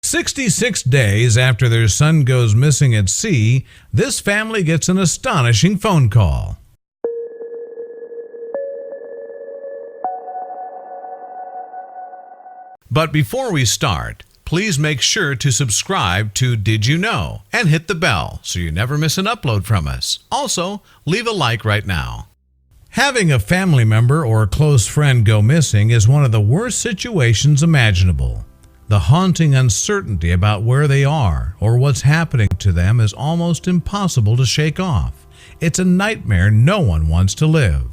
66 days after their son goes missing at sea, this family gets an astonishing phone call. But before we start, please make sure to subscribe to Did You Know and hit the bell so you never miss an upload from us. Also, leave a like right now. Having a family member or a close friend go missing is one of the worst situations imaginable. The haunting uncertainty about where they are or what's happening to them is almost impossible to shake off. It's a nightmare no one wants to live.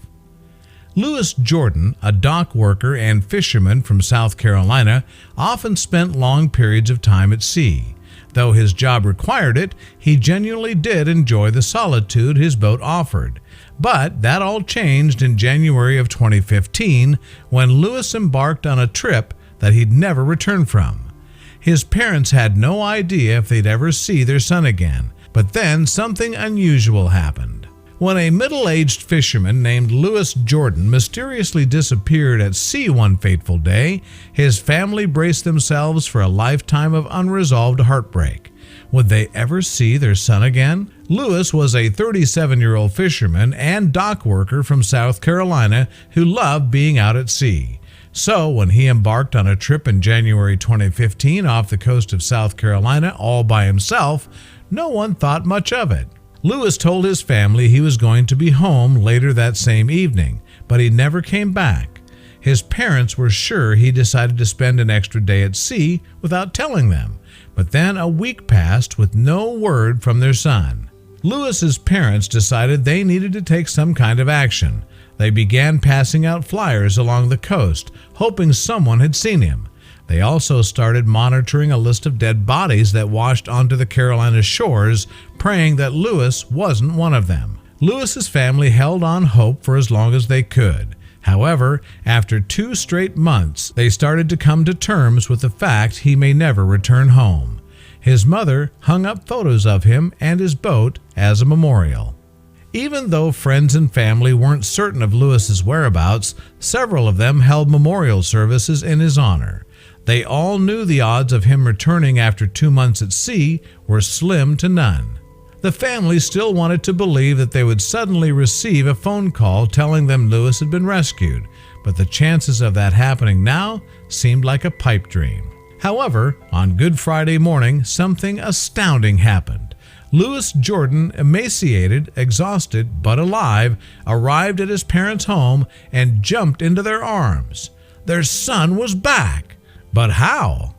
Lewis Jordan, a dock worker and fisherman from South Carolina, often spent long periods of time at sea. Though his job required it, he genuinely did enjoy the solitude his boat offered. But that all changed in January of 2015 when Lewis embarked on a trip that he'd never return from. His parents had no idea if they'd ever see their son again, but then something unusual happened. When a middle-aged fisherman named Lewis Jordan mysteriously disappeared at sea one fateful day, his family braced themselves for a lifetime of unresolved heartbreak. Would they ever see their son again? Lewis was a 37-year-old fisherman and dock worker from South Carolina who loved being out at sea. So when he embarked on a trip in January 2015 off the coast of South Carolina all by himself, no one thought much of it. Lewis told his family he was going to be home later that same evening, but he never came back. His parents were sure he decided to spend an extra day at sea without telling them, but then a week passed with no word from their son. Lewis's parents decided they needed to take some kind of action. They began passing out flyers along the coast, hoping someone had seen him. They also started monitoring a list of dead bodies that washed onto the Carolina shores, praying that Lewis wasn't one of them. Lewis's family held on hope for as long as they could. However, after 2 straight months, they started to come to terms with the fact he may never return home. His mother hung up photos of him and his boat as a memorial. Even though friends and family weren't certain of Lewis's whereabouts, several of them held memorial services in his honor. They all knew the odds of him returning after 2 months at sea were slim to none. The family still wanted to believe that they would suddenly receive a phone call telling them Lewis had been rescued, but the chances of that happening now seemed like a pipe dream. However, on Good Friday morning, something astounding happened. Lewis Jordan, emaciated, exhausted, but alive, arrived at his parents' home and jumped into their arms. Their son was back. But how?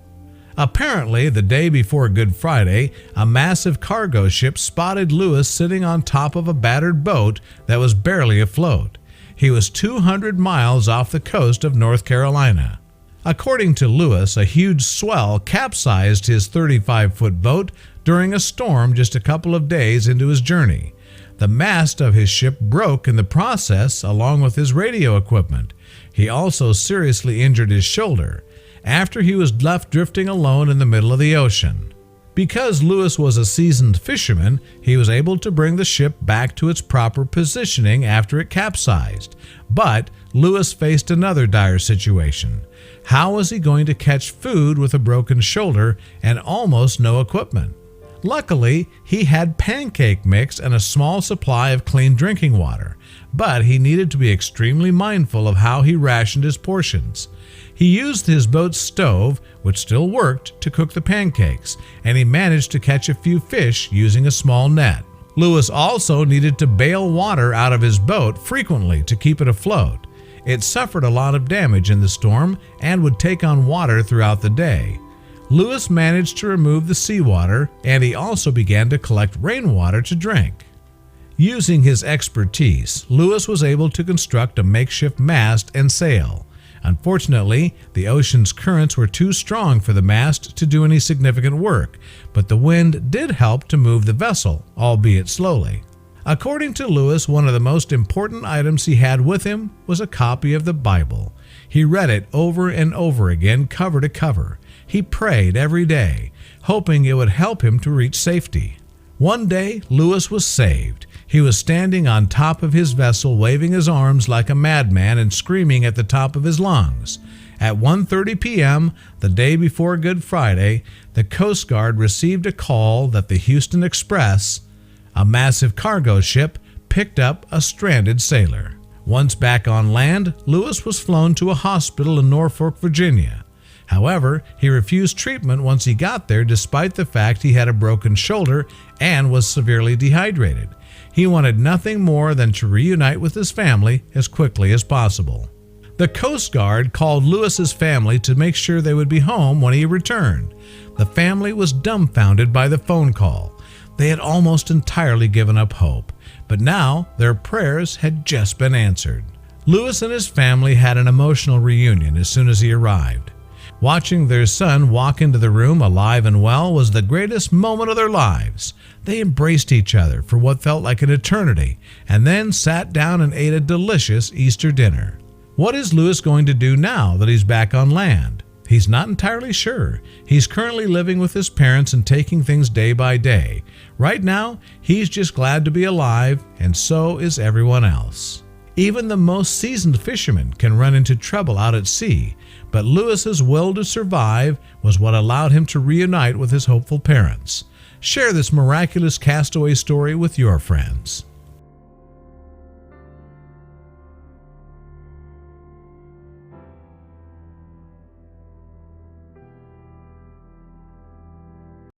Apparently, the day before Good Friday, a massive cargo ship spotted Lewis sitting on top of a battered boat that was barely afloat. He was 200 miles off the coast of North Carolina. According to Lewis, a huge swell capsized his 35-foot boat during a storm just a couple of days into his journey. The mast of his ship broke in the process, along with his radio equipment. He also seriously injured his shoulder after he was left drifting alone in the middle of the ocean. Because Lewis was a seasoned fisherman, he was able to bring the ship back to its proper positioning after it capsized. But Lewis faced another dire situation. How was he going to catch food with a broken shoulder and almost no equipment? Luckily, he had pancake mix and a small supply of clean drinking water, but he needed to be extremely mindful of how he rationed his portions. He used his boat's stove, which still worked, to cook the pancakes, and he managed to catch a few fish using a small net. Lewis also needed to bail water out of his boat frequently to keep it afloat. It suffered a lot of damage in the storm and would take on water throughout the day. Lewis managed to remove the seawater, and he also began to collect rainwater to drink. Using his expertise, Lewis was able to construct a makeshift mast and sail. Unfortunately, the ocean's currents were too strong for the mast to do any significant work, but the wind did help to move the vessel, albeit slowly. According to Lewis, one of the most important items he had with him was a copy of the Bible. He read it over and over again, cover to cover. He prayed every day, hoping it would help him to reach safety. One day, Lewis was saved. He was standing on top of his vessel, waving his arms like a madman and screaming at the top of his lungs. At 1:30 p.m., the day before Good Friday, the Coast Guard received a call that the Houston Express, a massive cargo ship, picked up a stranded sailor. Once back on land, Lewis was flown to a hospital in Norfolk, Virginia. However, he refused treatment once he got there despite the fact he had a broken shoulder and was severely dehydrated. He wanted nothing more than to reunite with his family as quickly as possible. The Coast Guard called Lewis's family to make sure they would be home when he returned. The family was dumbfounded by the phone call. They had almost entirely given up hope, but now their prayers had just been answered. Lewis and his family had an emotional reunion as soon as he arrived. Watching their son walk into the room alive and well was the greatest moment of their lives. They embraced each other for what felt like an eternity, and then sat down and ate a delicious Easter dinner. What is Lewis going to do now that he's back on land? He's not entirely sure. He's currently living with his parents and taking things day by day. Right now, he's just glad to be alive, and so is everyone else. Even the most seasoned fisherman can run into trouble out at sea, but Lewis's will to survive was what allowed him to reunite with his hopeful parents. Share this miraculous castaway story with your friends.